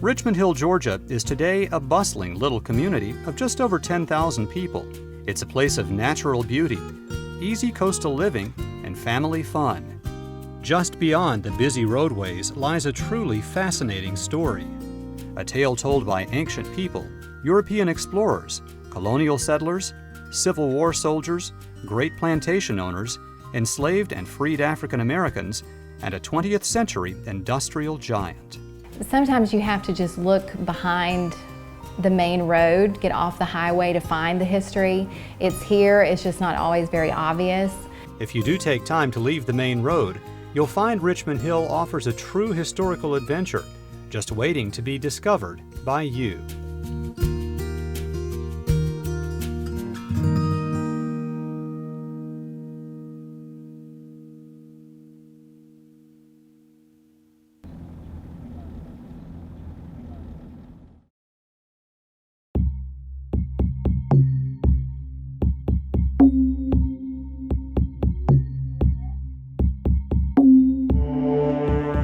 Richmond Hill, Georgia is today a bustling little community of just over 10,000 people. It's a place of natural beauty, easy coastal living, and family fun. Just beyond the busy roadways lies a truly fascinating story. A tale told by ancient people, European explorers, colonial settlers, Civil War soldiers, great plantation owners, enslaved and freed African Americans, and a 20th century industrial giant. Sometimes you have to just look behind the main road, get off the highway to find the history. It's here, it's just not always very obvious. If you do take time to leave the main road, you'll find Richmond Hill offers a true historical adventure, just waiting to be discovered by you.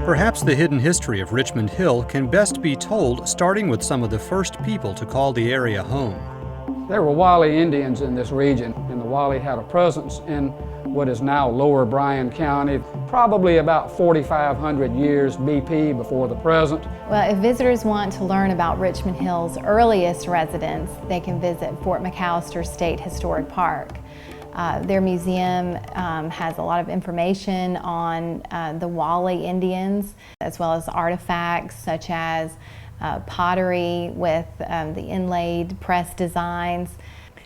Perhaps the hidden history of Richmond Hill can best be told starting with some of the first people to call the area home. There were Wally Indians in this region, and the Wally had a presence in what is now Lower Bryan County, probably about 4,500 years BP before the present. Well, if visitors want to learn about Richmond Hill's earliest residents, they can visit Fort McAllister State Historic Park. Their museum has a lot of information on the Wally Indians, as well as artifacts such as pottery with the inlaid press designs.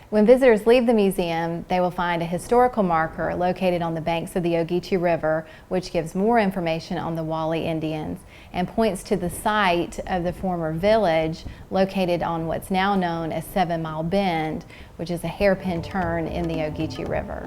When visitors leave the museum, they will find a historical marker located on the banks of the Ogeechee River, which gives more information on the Wally Indians and points to the site of the former village located on what's now known as 7 Mile Bend, which is a hairpin turn in the Ogeechee River.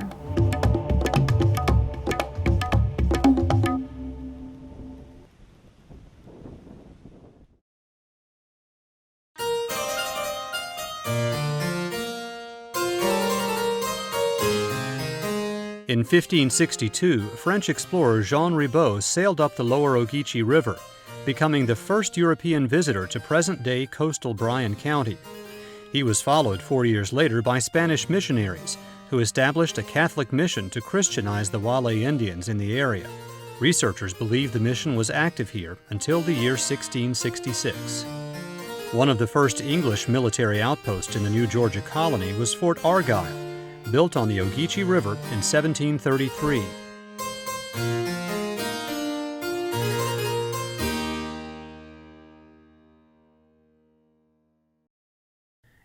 In 1562, French explorer Jean Ribault sailed up the lower Ogeechee River, becoming the first European visitor to present-day coastal Bryan County. He was followed 4 years later by Spanish missionaries, who established a Catholic mission to Christianize the Wally Indians in the area. Researchers believe the mission was active here until the year 1666. One of the first English military outposts in the New Georgia colony was Fort Argyle, built on the Ogeechee River in 1733.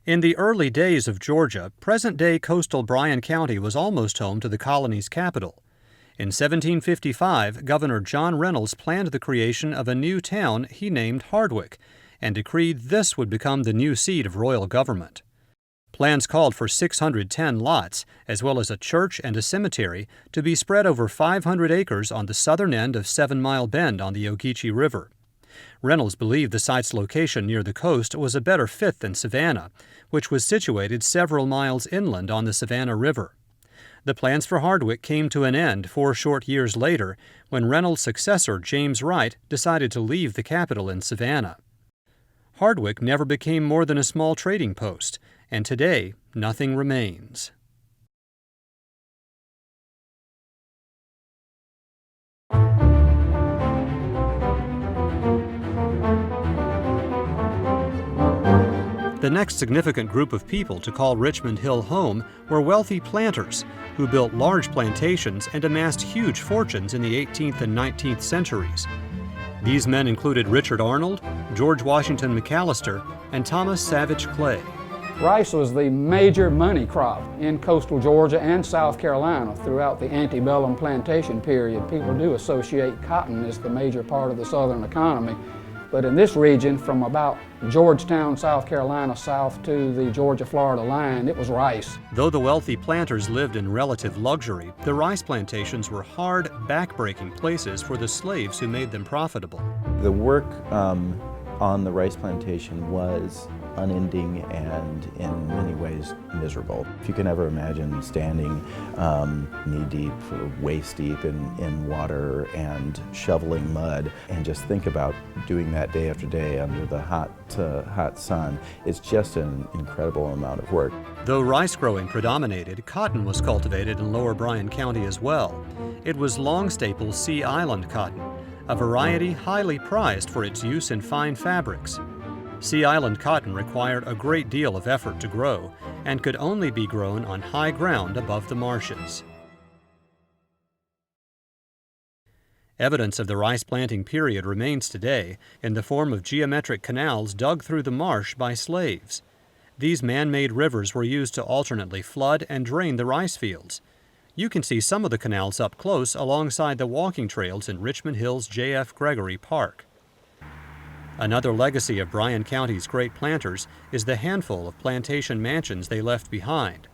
In the early days of Georgia, present-day coastal Bryan County was almost home to the colony's capital. In 1755, Governor John Reynolds planned the creation of a new town he named Hardwick, and decreed this would become the new seat of royal government. Plans called for 610 lots, as well as a church and a cemetery, to be spread over 500 acres on the southern end of 7 Mile Bend on the Ogeechee River. Reynolds believed the site's location near the coast was a better fit than Savannah, which was situated several miles inland on the Savannah River. The plans for Hardwick came to an end 4 short years later, when Reynolds' successor, James Wright, decided to leave the capital in Savannah. Hardwick never became more than a small trading post, and today nothing remains. The next significant group of people to call Richmond Hill home were wealthy planters who built large plantations and amassed huge fortunes in the 18th and 19th centuries. These men included Richard Arnold, George Washington McAllister, and Thomas Savage Clay. Rice was the major money crop in coastal Georgia and South Carolina throughout the antebellum plantation period. People do associate cotton as the major part of the southern economy, but in this region, from about Georgetown, South Carolina, south to the Georgia-Florida line, it was rice. Though the wealthy planters lived in relative luxury, the rice plantations were hard, back-breaking places for the slaves who made them profitable. The work on the rice plantation was unending and in many ways always miserable. If you can ever imagine standing knee-deep or waist-deep in water and shoveling mud, and just think about doing that day after day under the hot sun, it's just an incredible amount of work. Though rice growing predominated, cotton was cultivated in Lower Bryan County as well. It was long staple Sea Island cotton, a variety highly prized for its use in fine fabrics. Sea Island cotton required a great deal of effort to grow and could only be grown on high ground above the marshes. Evidence of the rice planting period remains today in the form of geometric canals dug through the marsh by slaves. These man-made rivers were used to alternately flood and drain the rice fields. You can see some of the canals up close alongside the walking trails in Richmond Hill's J.F. Gregory Park. Another legacy of Bryan County's great planters is the handful of plantation mansions they left behind.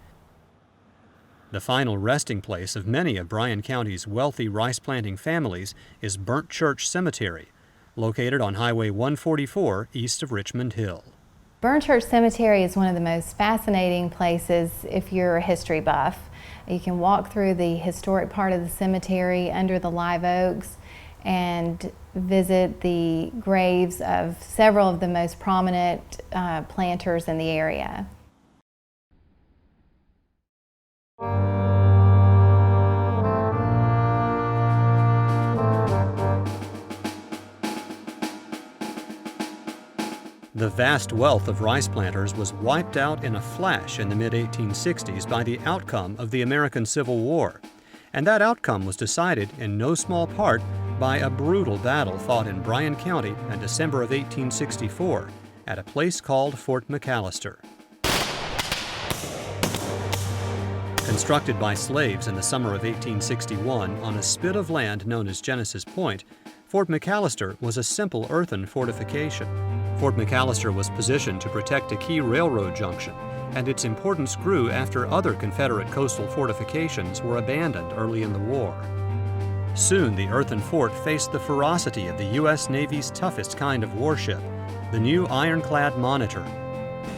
The final resting place of many of Bryan County's wealthy rice-planting families is Burnt Church Cemetery, located on Highway 144 east of Richmond Hill. Burnt Church Cemetery is one of the most fascinating places if you're a history buff. You can walk through the historic part of the cemetery under the live oaks and visit the graves of several of the most prominent planters in the area. The vast wealth of rice planters was wiped out in a flash in the mid-1860s by the outcome of the American Civil War. And that outcome was decided in no small part by a brutal battle fought in Bryan County in December of 1864 at a place called Fort McAllister. Constructed by slaves in the summer of 1861 on a spit of land known as Genesis Point, Fort McAllister was a simple earthen fortification. Fort McAllister was positioned to protect a key railroad junction, and its importance grew after other Confederate coastal fortifications were abandoned early in the war. Soon, the earthen fort faced the ferocity of the U.S. Navy's toughest kind of warship, the new ironclad Monitor.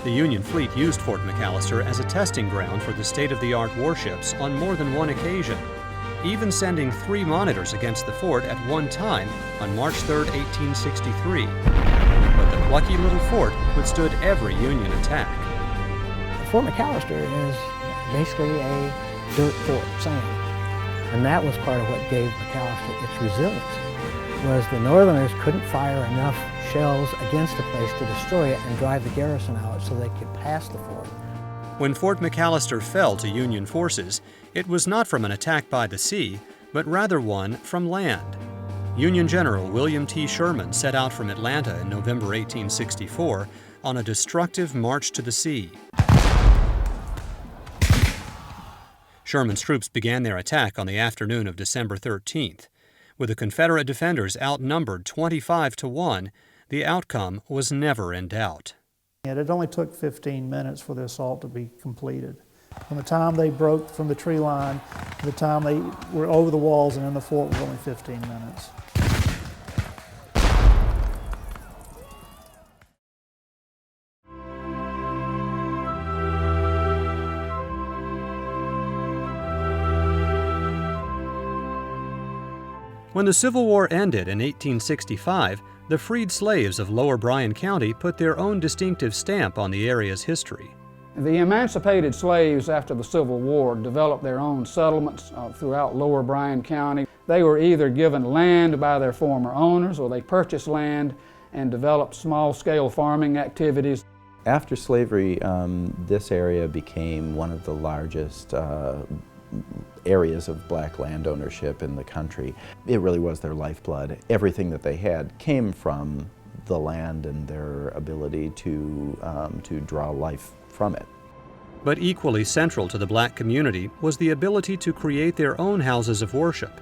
The Union fleet used Fort McAllister as a testing ground for the state-of-the-art warships on more than one occasion, even sending 3 monitors against the fort at one time on March 3, 1863. But the plucky little fort withstood every Union attack. Fort McAllister is basically a dirt fort, sand. And that was part of what gave McAllister its resilience, was the Northerners couldn't fire enough shells against the place to destroy it and drive the garrison out so they could pass the fort. When Fort McAllister fell to Union forces, it was not from an attack by the sea, but rather one from land. Union General William T. Sherman set out from Atlanta in November 1864 on a destructive march to the sea. Sherman's troops began their attack on the afternoon of December 13th. With the Confederate defenders outnumbered 25-1, the outcome was never in doubt. It only took 15 minutes for the assault to be completed. From the time they broke from the tree line to the time they were over the walls and in the fort was only 15 minutes. When the Civil War ended in 1865, the freed slaves of Lower Bryan County put their own distinctive stamp on the area's history. The emancipated slaves after the Civil War developed their own settlements throughout Lower Bryan County. They were either given land by their former owners or they purchased land and developed small-scale farming activities. After slavery, this area became one of the largest areas of black land ownership in the country. It really was their lifeblood. Everything that they had came from the land and their ability to draw life from it. But equally central to the black community was the ability to create their own houses of worship,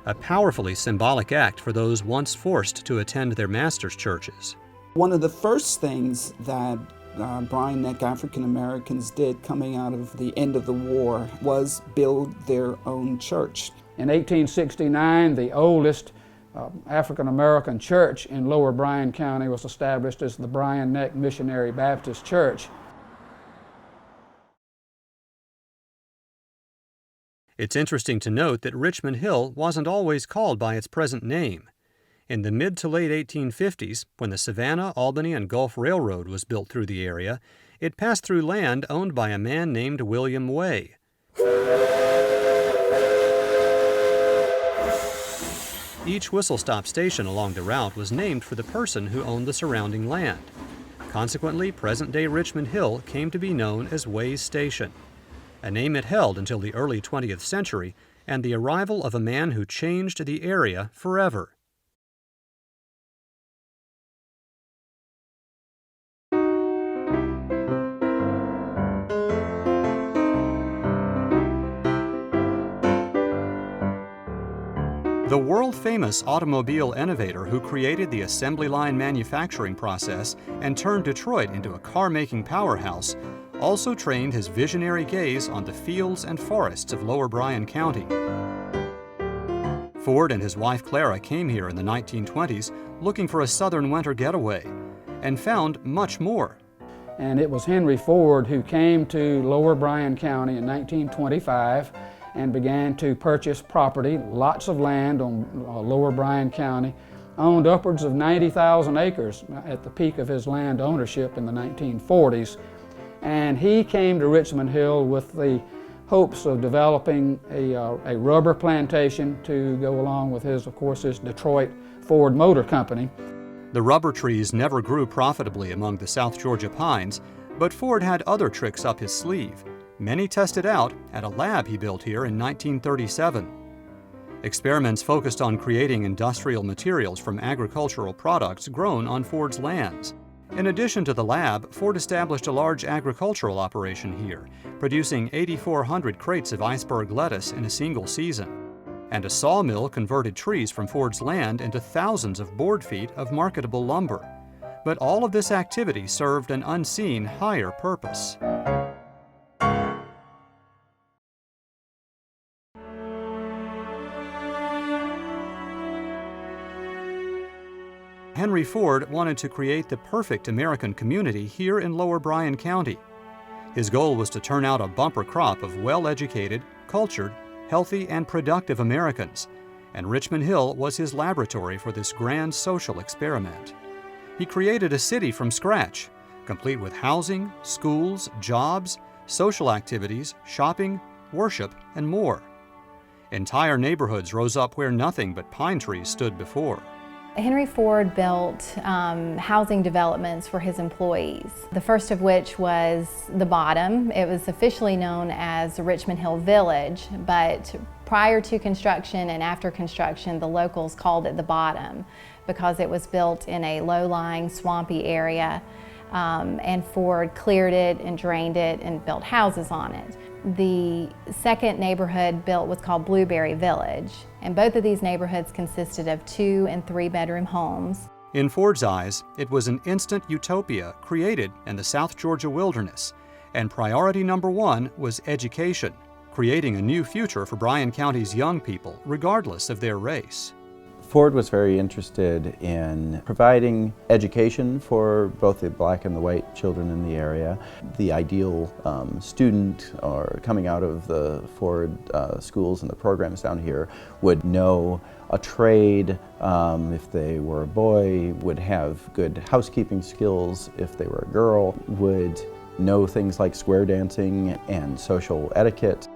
a powerfully symbolic act for those once forced to attend their masters' churches. One of the first things that Bryan Neck African Americans did coming out of the end of the war was build their own church. In 1869, the oldest African American church in Lower Bryan County was established as the Bryan Neck Missionary Baptist Church. It's interesting to note that Richmond Hill wasn't always called by its present name. In the mid to late 1850s, when the Savannah, Albany, and Gulf Railroad was built through the area, it passed through land owned by a man named William Way. Each whistle-stop station along the route was named for the person who owned the surrounding land. Consequently, present-day Richmond Hill came to be known as Way's Station, a name it held until the early 20th century and the arrival of a man who changed the area forever. The world-famous automobile innovator who created the assembly line manufacturing process and turned Detroit into a car-making powerhouse also trained his visionary gaze on the fields and forests of Lower Bryan County. Ford and his wife Clara came here in the 1920s looking for a southern winter getaway and found much more. And it was Henry Ford who came to Lower Bryan County in 1925 and began to purchase property, lots of land on Lower Bryan County, owned upwards of 90,000 acres at the peak of his land ownership in the 1940s. And he came to Richmond Hill with the hopes of developing a rubber plantation to go along with his, of course, his Detroit Ford Motor Company. The rubber trees never grew profitably among the South Georgia pines, but Ford had other tricks up his sleeve. Many tested out at a lab he built here in 1937. Experiments focused on creating industrial materials from agricultural products grown on Ford's lands. In addition to the lab, Ford established a large agricultural operation here, producing 8,400 crates of iceberg lettuce in a single season. And a sawmill converted trees from Ford's land into thousands of board feet of marketable lumber. But all of this activity served an unseen higher purpose. Henry Ford wanted to create the perfect American community here in Lower Bryan County. His goal was to turn out a bumper crop of well-educated, cultured, healthy, and productive Americans, and Richmond Hill was his laboratory for this grand social experiment. He created a city from scratch, complete with housing, schools, jobs, social activities, shopping, worship, and more. Entire neighborhoods rose up where nothing but pine trees stood before. Henry Ford built housing developments for his employees, the first of which was the Bottom. It was officially known as Richmond Hill Village, but prior to construction and after construction, the locals called it the Bottom because it was built in a low-lying, swampy area, and Ford cleared it and drained it and built houses on it. The second neighborhood built was called Blueberry Village, and both of these neighborhoods consisted of 2- and 3-bedroom homes. In Ford's eyes, it was an instant utopia created in the South Georgia wilderness, and priority number one was education, creating a new future for Bryan County's young people, regardless of their race. Ford was very interested in providing education for both the black and the white children in the area. The ideal student or coming out of the Ford schools and the programs down here would know a trade. If they were a boy, would have good housekeeping skills. If they were a girl, would know things like square dancing and social etiquette.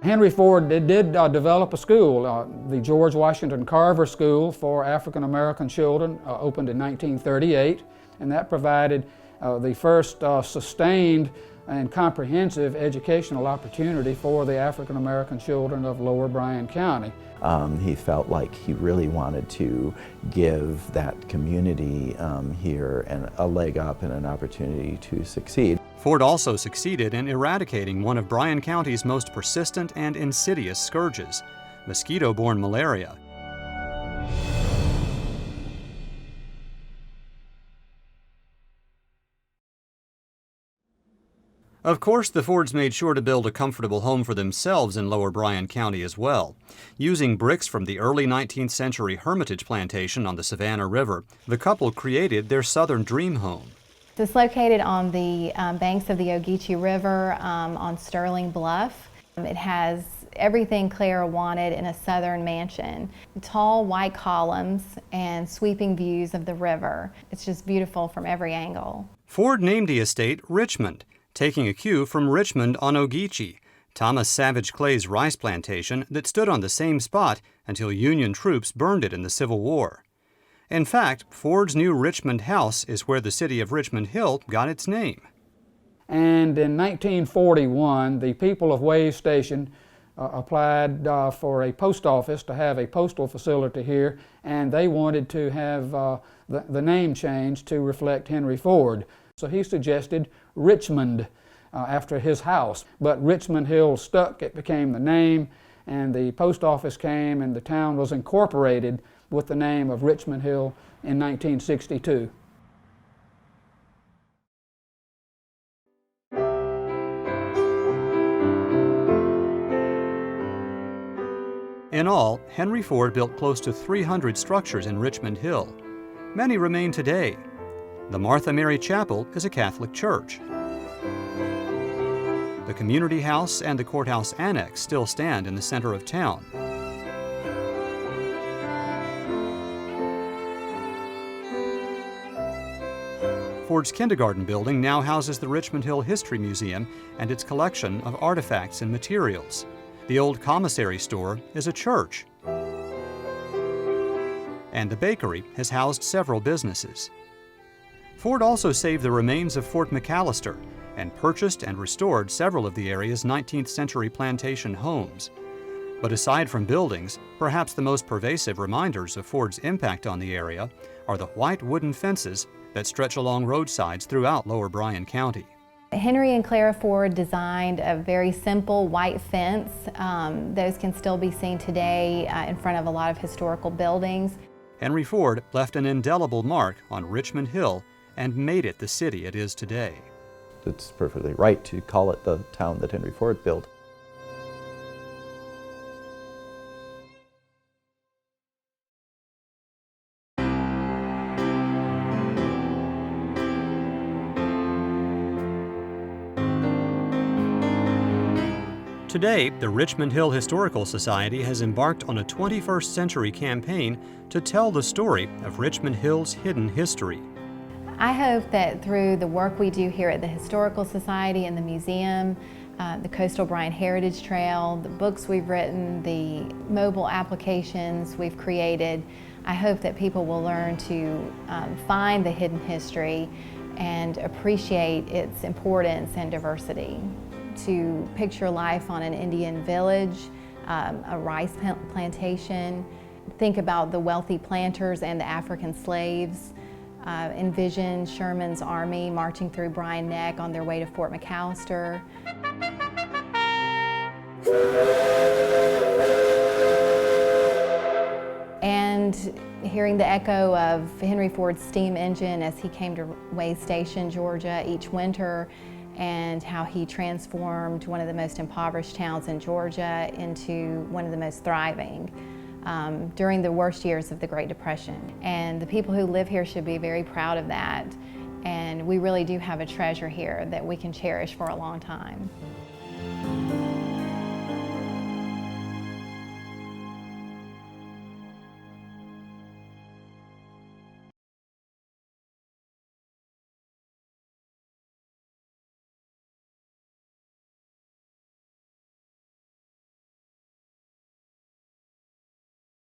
Henry Ford did develop a school, the George Washington Carver School for African American children, opened in 1938, and that provided the first sustained and comprehensive educational opportunity for the African American children of Lower Bryan County. He felt like he really wanted to give that community here a leg up and an opportunity to succeed. Ford also succeeded in eradicating one of Bryan County's most persistent and insidious scourges, mosquito-borne malaria. Of course, the Fords made sure to build a comfortable home for themselves in Lower Bryan County as well. Using bricks from the early 19th century Hermitage plantation on the Savannah River, the couple created their southern dream home. It's located on the banks of the Ogeechee River on Sterling Bluff. It has Everything Clara wanted in a southern mansion. Tall white columns and sweeping views of the river. It's just beautiful from every angle. Ford named the estate Richmond, taking a cue from Richmond on Ogeechee, Thomas Savage Clay's rice plantation that stood on the same spot until Union troops burned it in the Civil War. In fact, Ford's new Richmond house is where the city of Richmond Hill got its name. And in 1941, the people of Wave Station applied for a post office to have a postal facility here, and they wanted to have the name changed to reflect Henry Ford. So he suggested Richmond after his house, but Richmond Hill stuck. It became the name, and the post office came, and the town was incorporated with the name of Richmond Hill in 1962. In all, Henry Ford built close to 300 structures in Richmond Hill. Many remain today. The Martha Mary Chapel is a Catholic church. The community house and the courthouse annex still stand in the center of town. Ford's kindergarten building now houses the Richmond Hill History Museum and its collection of artifacts and materials. The old commissary store is a church. And the bakery has housed several businesses. Ford also saved the remains of Fort McAllister and purchased and restored several of the area's 19th century plantation homes. But aside from buildings, perhaps the most pervasive reminders of Ford's impact on the area are the white wooden fences that stretch along roadsides throughout Lower Bryan County. Henry and Clara Ford designed a very simple white fence. Those can still be seen today in front of a lot of historical buildings. Henry Ford left an indelible mark on Richmond Hill and made it the city it is today. It's perfectly right to call it the town that Henry Ford built. Today, the Richmond Hill Historical Society has embarked on a 21st century campaign to tell the story of Richmond Hill's hidden history. I hope that through the work we do here at the Historical Society and the museum, the Coastal Bryan Heritage Trail, the books we've written, the mobile applications we've created, I hope that people will learn to find the hidden history and appreciate its importance and diversity. To picture life on an Indian village, a rice plantation, think about the wealthy planters and the African slaves, envision Sherman's army marching through Bryan Neck on their way to Fort McAllister. And hearing the echo of Henry Ford's steam engine as he came to Wave Station, Georgia each winter, and how he transformed one of the most impoverished towns in Georgia into one of the most thriving during the worst years of the Great Depression. And the people who live here should be very proud of that. And we really do have a treasure here that we can cherish for a long time.